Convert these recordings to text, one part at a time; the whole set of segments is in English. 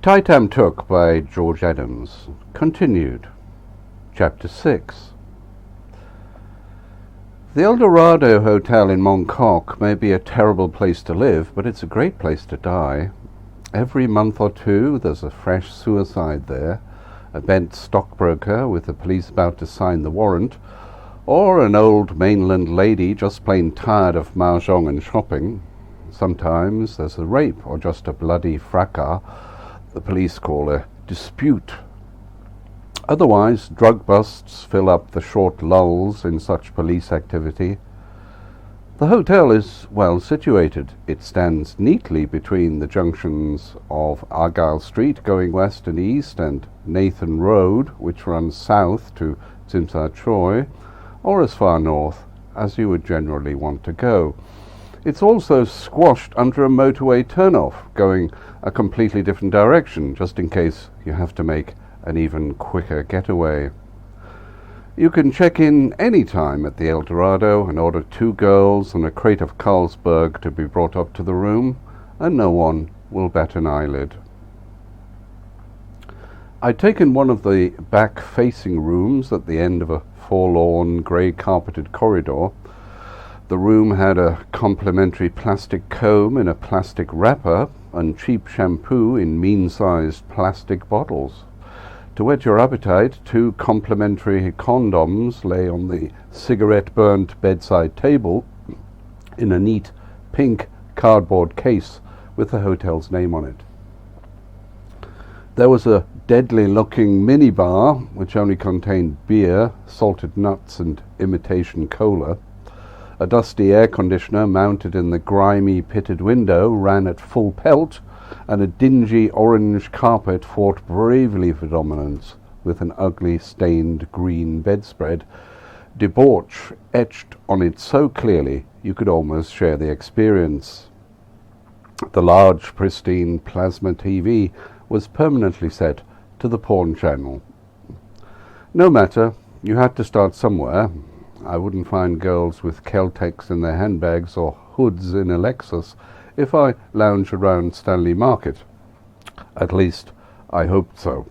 TAM TUK by George Adams. Continued. Chapter 6. The Eldorado Hotel in Mong Kok may be a terrible place to live, but it's a great place to die. Every month or two there's a fresh suicide there, a bent stockbroker with the police about to sign the warrant, or an old mainland lady just plain tired of mahjong and shopping. Sometimes there's a rape or just a bloody fracas the police call a dispute. Otherwise, drug busts fill up the short lulls in such police activity. The hotel is well situated. It stands neatly between the junctions of Argyle Street going west and east and Nathan Road, which runs south to Tsim Sha Tsui, or as far north as you would generally want to go. It's also squashed under a motorway turnoff, going a completely different direction, just in case you have to make an even quicker getaway. You can check in any time at the Eldorado and order 2 girls and a crate of Carlsberg to be brought up to the room, and no one will bat an eyelid. I'd taken one of the back-facing rooms at the end of a forlorn, grey-carpeted corridor. The room had a complimentary plastic comb in a plastic wrapper and cheap shampoo in mean-sized plastic bottles. To whet your appetite, 2 complimentary condoms lay on the cigarette-burnt bedside table in a neat pink cardboard case with the hotel's name on it. There was a deadly-looking minibar which only contained beer, salted nuts and imitation cola. A dusty air conditioner mounted in the grimy pitted window ran at full pelt, and a dingy orange carpet fought bravely for dominance with an ugly stained green bedspread, debauch etched on it so clearly you could almost share the experience. The large pristine plasma TV was permanently set to the porn channel. No matter, you had to start somewhere. I wouldn't find girls with Kel-Tecs in their handbags or hoods in a Lexus if I lounged around Stanley Market. At least, I hoped so.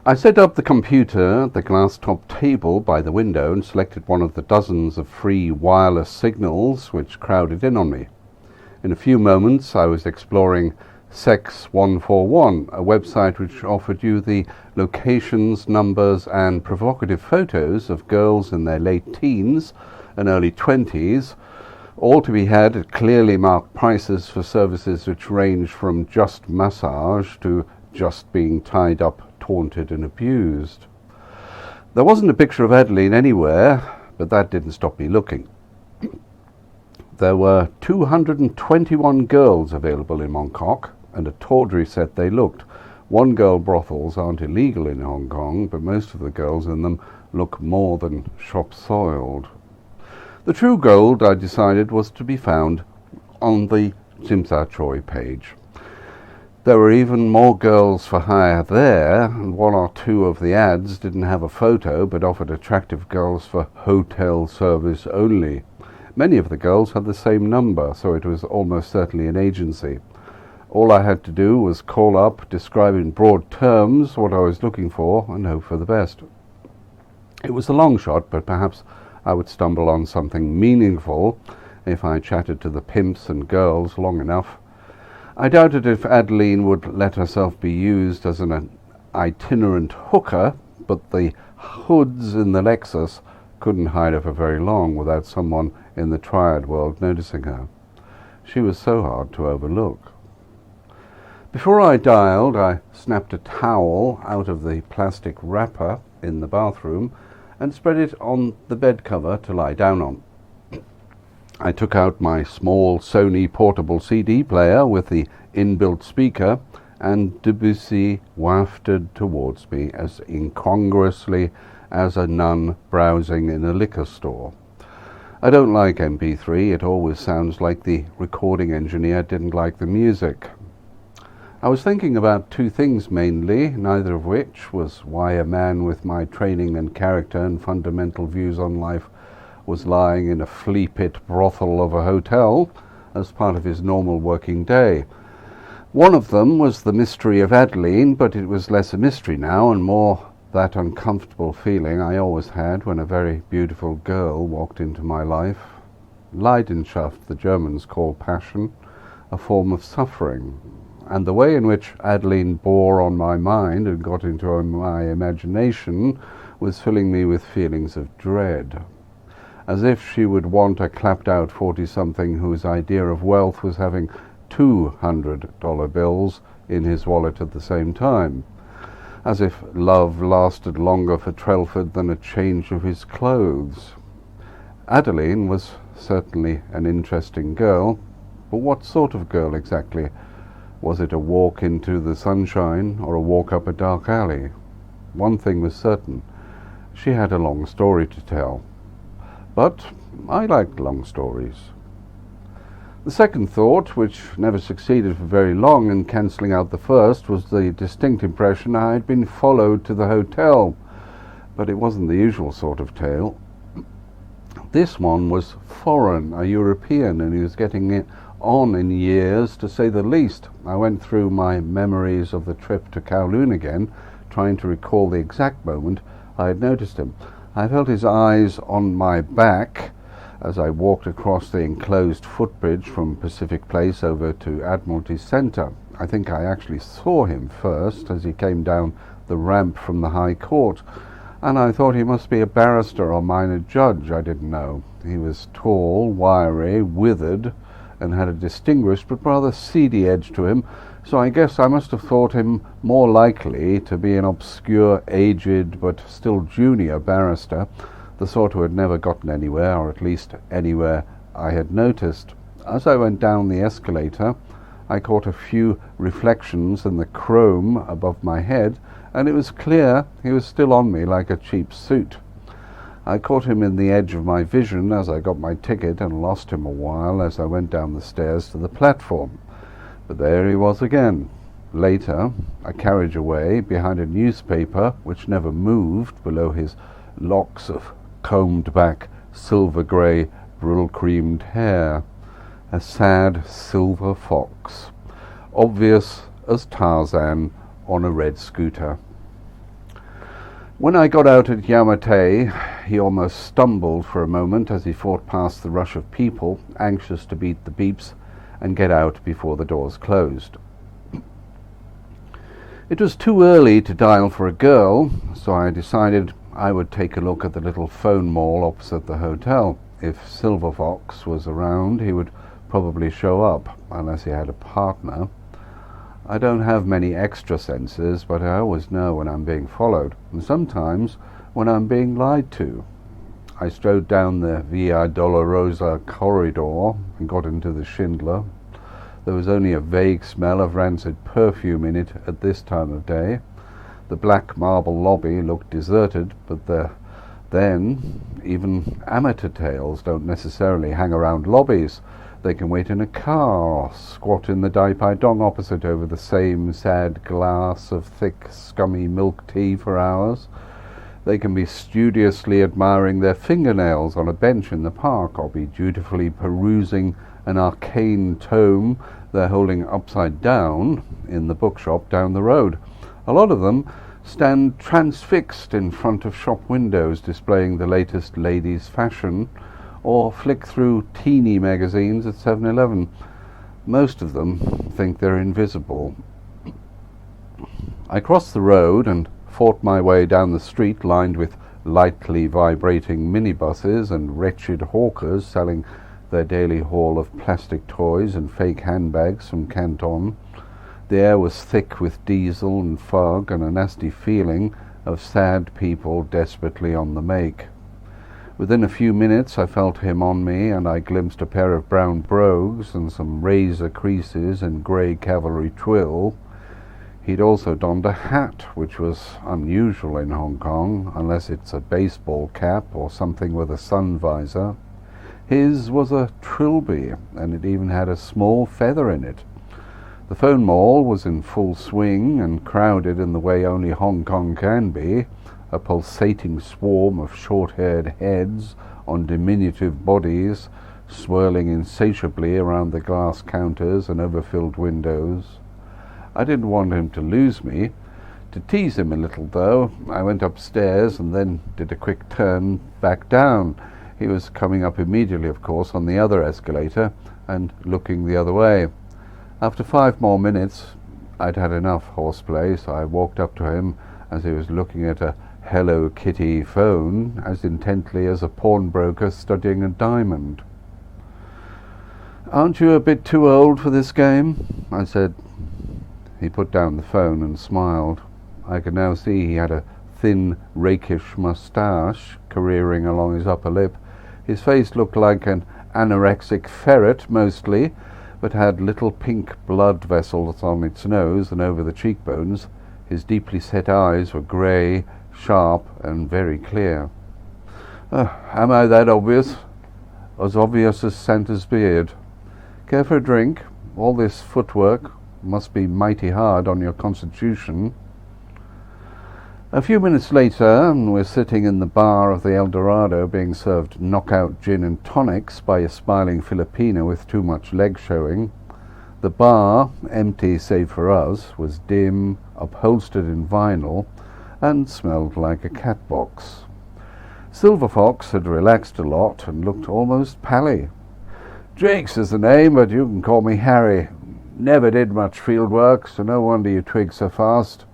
I set up the computer at the glass-top table by the window and selected one of the dozens of free wireless signals which crowded in on me. In a few moments I was exploring Sex 141, a website which offered you the locations, numbers and provocative photos of girls in their late teens and early 20s, all to be had at clearly marked prices for services which range from just massage to just being tied up, taunted and abused. There wasn't a picture of Adeline anywhere, but that didn't stop me looking. There were 221 girls available in Mong Kok, and a tawdry set they looked. One-girl brothels aren't illegal in Hong Kong, but most of the girls in them look more than shop-soiled. The true gold, I decided, was to be found on the Tsim Sha Tsui page. There were even more girls for hire there, and 1 or 2 of the ads didn't have a photo, but offered attractive girls for hotel service only. Many of the girls had the same number, so it was almost certainly an agency. All I had to do was call up, describe in broad terms what I was looking for, and hope for the best. It was a long shot, but perhaps I would stumble on something meaningful if I chatted to the pimps and girls long enough. I doubted if Adeline would let herself be used as an itinerant hooker, but the hoods in the Lexus couldn't hide her for very long without someone in the triad world noticing her. She was so hard to overlook. Before I dialed, I snapped a towel out of the plastic wrapper in the bathroom and spread it on the bed cover to lie down on. I took out my small Sony portable CD player with the inbuilt speaker, and Debussy wafted towards me as incongruously as a nun browsing in a liquor store. I don't like MP3. It always sounds like the recording engineer didn't like the music. I was thinking about 2 things mainly, neither of which was why a man with my training and character and fundamental views on life was lying in a flea pit brothel of a hotel as part of his normal working day. One of them was the mystery of Adeline, but it was less a mystery now and more that uncomfortable feeling I always had when a very beautiful girl walked into my life. Leidenschaft, the Germans call passion, a form of suffering. And the way in which Adeline bore on my mind and got into my imagination was filling me with feelings of dread. As if she would want a clapped-out 40-something whose idea of wealth was having $200 bills in his wallet at the same time. As if love lasted longer for Trelford than a change of his clothes. Adeline was certainly an interesting girl, but what sort of girl exactly? Was it a walk into the sunshine or a walk up a dark alley? One thing was certain, she had a long story to tell. But I liked long stories. The second thought, which never succeeded for very long in cancelling out the first, was the distinct impression I had been followed to the hotel. But it wasn't the usual sort of tale. This one was foreign, a European, and he was getting it on in years, to say the least. I went through my memories of the trip to Kowloon again, trying to recall the exact moment I had noticed him. I felt his eyes on my back as I walked across the enclosed footbridge from Pacific Place over to Admiralty Centre. I think I actually saw him first as he came down the ramp from the High Court, and I thought he must be a barrister or minor judge. I didn't know. He was tall, wiry, withered, and had a distinguished but rather seedy edge to him, so I guess I must have thought him more likely to be an obscure, aged, but still junior barrister, the sort who had never gotten anywhere, or at least anywhere I had noticed. As I went down the escalator, I caught a few reflections in the chrome above my head, and it was clear he was still on me like a cheap suit. I caught him in the edge of my vision as I got my ticket and lost him a while as I went down the stairs to the platform. But there he was again. Later, a carriage away, behind a newspaper which never moved below his locks of combed-back, silver-grey, brill-creamed hair. A sad silver fox, obvious as Tarzan on a red scooter. When I got out at Yamate, he almost stumbled for a moment as he fought past the rush of people, anxious to beat the beeps and get out before the doors closed. It was too early to dial for a girl, so I decided I would take a look at the little phone mall opposite the hotel. If Silver Fox was around, he would probably show up, unless he had a partner. I don't have many extra senses, but I always know when I'm being followed, and sometimes when I'm being lied to. I strode down the Via Dolorosa corridor and got into the Schindler. There was only a vague smell of rancid perfume in it at this time of day. The black marble lobby looked deserted, but then even amateur tales don't necessarily hang around lobbies. They can wait in a car or squat in the Dai Pai Dong opposite over the same sad glass of thick, scummy milk tea for hours. They can be studiously admiring their fingernails on a bench in the park, or be dutifully perusing an arcane tome they're holding upside down in the bookshop down the road. A lot of them stand transfixed in front of shop windows displaying the latest ladies' fashion, or flick through teeny magazines at 7-Eleven. Most of them think they're invisible. I crossed the road and fought my way down the street lined with lightly vibrating minibuses and wretched hawkers selling their daily haul of plastic toys and fake handbags from Canton. The air was thick with diesel and fog and a nasty feeling of sad people desperately on the make. Within a few minutes I felt him on me, and I glimpsed a pair of brown brogues and some razor creases and grey cavalry twill. He'd also donned a hat, which was unusual in Hong Kong, unless it's a baseball cap or something with a sun visor. His was a trilby, and it even had a small feather in it. The phone mall was in full swing and crowded in the way only Hong Kong can be, a pulsating swarm of short-haired heads on diminutive bodies swirling insatiably around the glass counters and overfilled windows. I didn't want him to lose me. To tease him a little, though, I went upstairs and then did a quick turn back down. He was coming up immediately, of course, on the other escalator and looking the other way. After 5 more minutes, I'd had enough horseplay, so I walked up to him as he was looking at a Hello Kitty phone as intently as a pawnbroker studying a diamond. "Aren't you a bit too old for this game?" I said. He put down the phone and smiled. I could now see he had a thin, rakish moustache careering along his upper lip. His face looked like an anorexic ferret mostly, but had little pink blood vessels on its nose and over the cheekbones. His deeply set eyes were grey, sharp, and very clear. Am I that obvious? As obvious as Santa's beard. Care for a drink? All this footwork must be mighty hard on your constitution. A few minutes later, we're sitting in the bar of the Eldorado being served knockout gin and tonics by a smiling Filipina with too much leg showing. The bar, empty save for us, was dim, upholstered in vinyl, and smelled like a cat box. Silver Fox had relaxed a lot and looked almost pally. "Jakes is the name, but you can call me Harry. Never did much field work, so no wonder you twig so fast.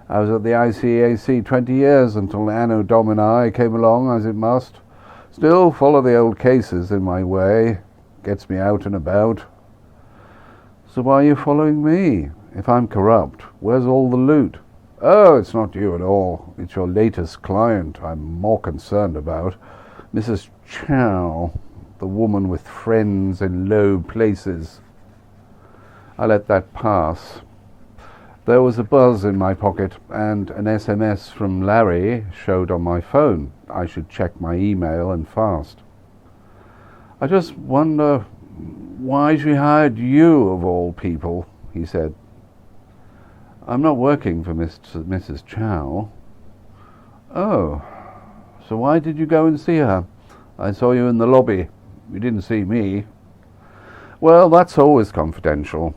I was at the ICAC 20 years until Anno Domini came along, as it must. Still follow the old cases in my way. Gets me out and about." "So why are you following me? If I'm corrupt, where's all the loot?" "Oh, it's not you at all. It's your latest client I'm more concerned about. Mrs. Chow, the woman with friends in low places." I let that pass. There was a buzz in my pocket, and an SMS from Larry showed on my phone. I should check my email, and fast. "I just wonder why she hired you, of all people," he said. "I'm not working for Mrs. Chow." "Oh, so why did you go and see her? I saw you in the lobby. You didn't see me." "Well, that's always confidential.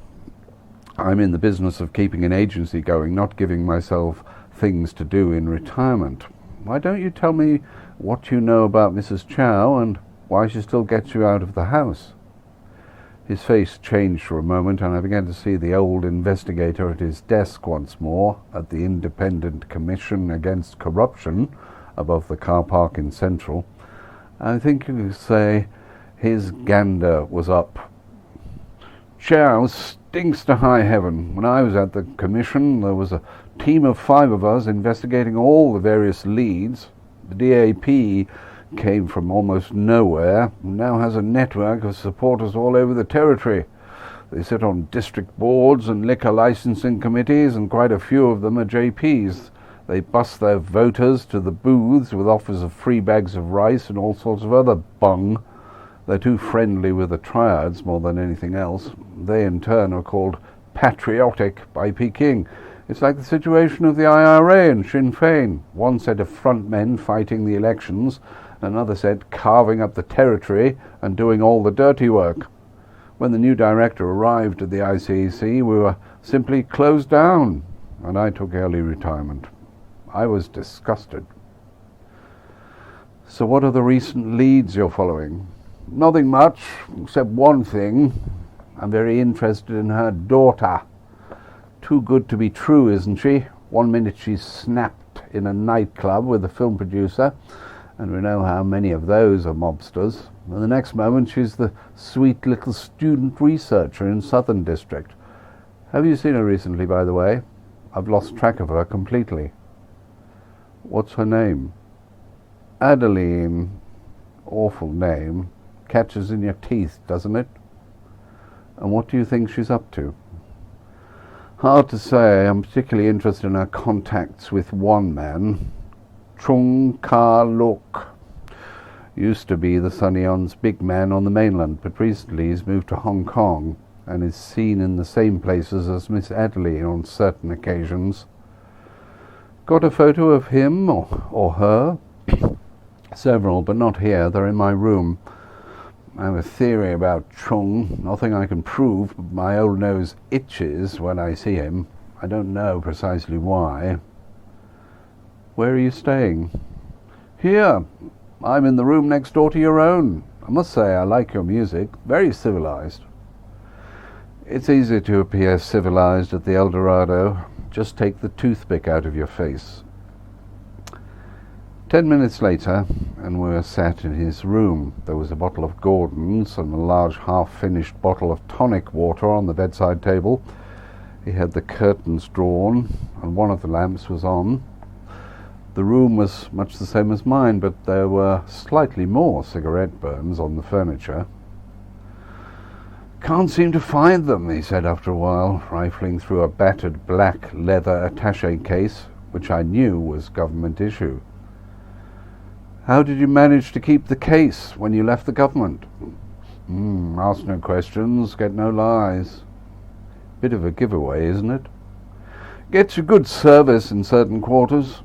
I'm in the business of keeping an agency going, not giving myself things to do in retirement. Why don't you tell me what you know about Mrs. Chow and why she still gets you out of the house?" His face changed for a moment, and I began to see the old investigator at his desk once more at the Independent Commission Against Corruption above the car park in Central. I think you could say his gander was up. "Chow stinks to high heaven. When I was at the commission, there was a team of 5 of us investigating all the various leads. The DAP came from almost nowhere and now has a network of supporters all over the territory. They sit on district boards and liquor licensing committees, and quite a few of them are JPs. They bus their voters to the booths with offers of free bags of rice and all sorts of other bung. They're too friendly with the triads more than anything else. They in turn are called patriotic by Peking. It's like the situation of the IRA and Sinn Féin. One set of front men fighting the elections, another set carving up the territory and doing all the dirty work. When the new director arrived at the ICAC, we were simply closed down, and I took early retirement. I was disgusted. So what are the recent leads you're following? Nothing much, except one thing. I'm very interested in her daughter. Too good to be true, isn't she? One minute she's snapped in a nightclub with a film producer, and we know how many of those are mobsters. And the next moment she's the sweet little student researcher in Southern District. Have you seen her recently, by the way? I've lost track of her completely. What's her name? Adeline. Awful name. Catches in your teeth, doesn't it? And what do you think she's up to? Hard to say. I'm particularly interested in her contacts with one man, Chung Ka-luk. Used to be the Sunnyon's big man on the mainland, but recently he's moved to Hong Kong and is seen in the same places as Miss Adeline on certain occasions. Got a photo of him or her? Several, but not here. They're in my room. I have a theory about Chung. Nothing I can prove, but my old nose itches when I see him. I don't know precisely why. Where are you staying? Here. I'm in the room next door to your own. I must say I like your music. Very civilized. It's easy to appear civilized at the Eldorado. Just take the toothpick out of your face. 10 minutes later, and we were sat in his room. There was a bottle of Gordon's and a large half-finished bottle of tonic water on the bedside table. He had the curtains drawn, and one of the lamps was on. The room was much the same as mine, but there were slightly more cigarette burns on the furniture. "Can't seem to find them," he said after a while, rifling through a battered black leather attaché case, which I knew was government issue. "How did you manage to keep the case when you left the government?" Ask no questions, get no lies. Bit of a giveaway, isn't it? Gets you good service in certain quarters,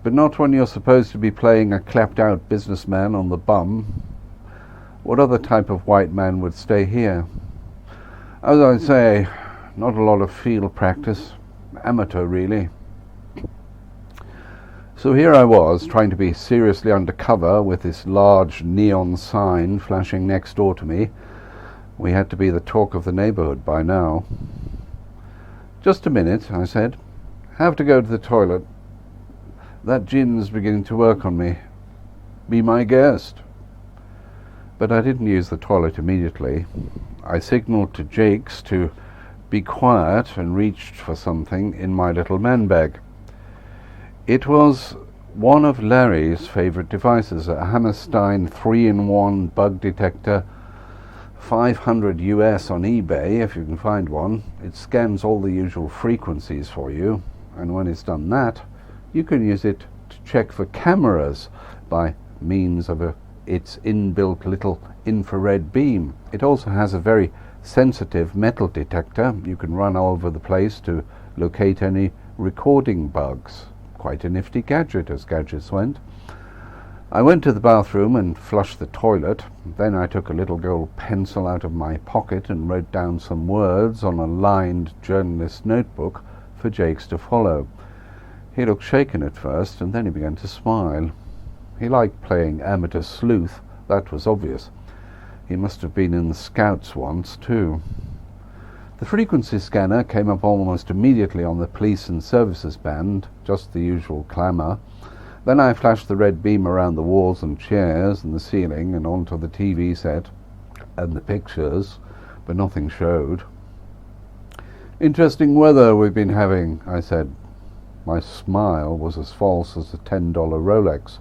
but not when you're supposed to be playing a clapped-out businessman on the bum. What other type of white man would stay here? As I say, not a lot of field practice. Amateur, really. So here I was, trying to be seriously undercover with this large neon sign flashing next door to me. We had to be the talk of the neighborhood by now. "Just a minute," I said. "Have to go to the toilet. That gin's beginning to work on me. Be my guest." But I didn't use the toilet immediately. I signalled to Jakes to be quiet and reached for something in my little man bag. It was one of Larry's favourite devices, a Hammerstein 3-in-1 bug detector, $500 US on eBay if you can find one. It scans all the usual frequencies for you, and when it's done that, you can use it to check for cameras by means of its inbuilt little infrared beam. It also has a very sensitive metal detector you can run all over the place to locate any recording bugs. Quite a nifty gadget, as gadgets went. I went to the bathroom and flushed the toilet. Then I took a little gold pencil out of my pocket and wrote down some words on a lined journalist notebook for Jakes to follow. He looked shaken at first, and then he began to smile. He liked playing amateur sleuth, that was obvious. He must have been in the Scouts once, too. The frequency scanner came up almost immediately on the police and services band, just the usual clamour. Then I flashed the red beam around the walls and chairs and the ceiling and onto the TV set and the pictures, but nothing showed. "Interesting weather we've been having," I said. My smile was as false as a $10 Rolex.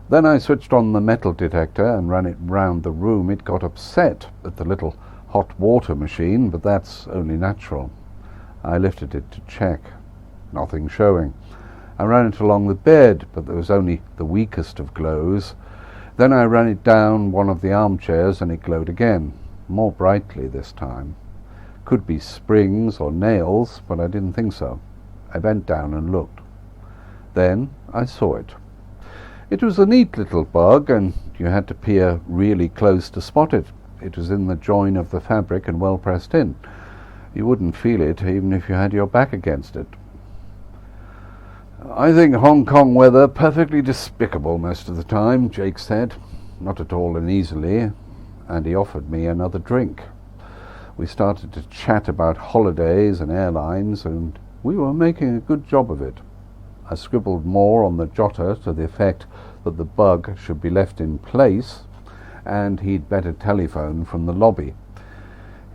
Then I switched on the metal detector and ran it round the room. It got upset at the little hot water machine, but that's only natural. I lifted it to check. Nothing showing. I ran it along the bed, but there was only the weakest of glows. Then I ran it down one of the armchairs and it glowed again, more brightly this time. Could be springs or nails, but I didn't think so. I bent down and looked. Then I saw it. It was a neat little bug, and you had to peer really close to spot it. It was in the join of the fabric and well pressed in. You wouldn't feel it even if you had your back against it. "I think Hong Kong weather perfectly despicable most of the time," Jake said, not at all uneasily, and he offered me another drink. We started to chat about holidays and airlines, and we were making a good job of it. I scribbled more on the jotter to the effect that the bug should be left in place and he'd better telephone from the lobby.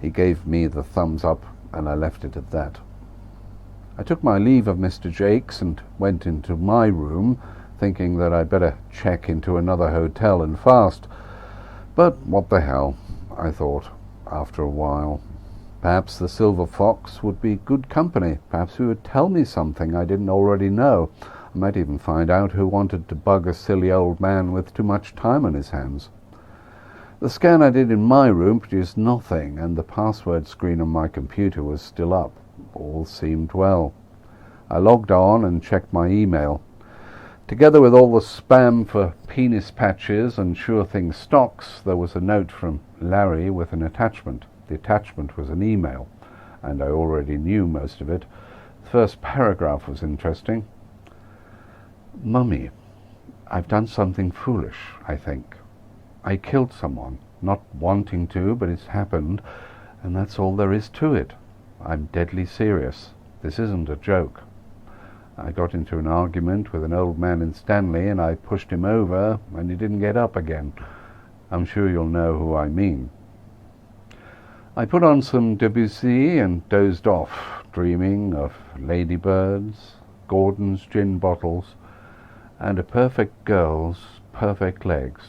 He gave me the thumbs up and I left it at that. I took my leave of Mr. Jakes and went into my room, thinking that I'd better check into another hotel and fast. But what the hell, I thought, after a while. Perhaps the Silver Fox would be good company. Perhaps he would tell me something I didn't already know. I might even find out who wanted to bug a silly old man with too much time on his hands. The scan I did in my room produced nothing, and the password screen on my computer was still up. All seemed well. I logged on and checked my email. Together with all the spam for penis patches and Sure Thing stocks, there was a note from Larry with an attachment. The attachment was an email, and I already knew most of it. The first paragraph was interesting. Mummy, I've done something foolish, I think. I killed someone, not wanting to, but it's happened, and that's all there is to it. I'm deadly serious. This isn't a joke. I got into an argument with an old man in Stanley, and I pushed him over, and he didn't get up again. I'm sure you'll know who I mean. I put on some Debussy and dozed off, dreaming of ladybirds, Gordon's gin bottles, and a perfect girl's perfect legs.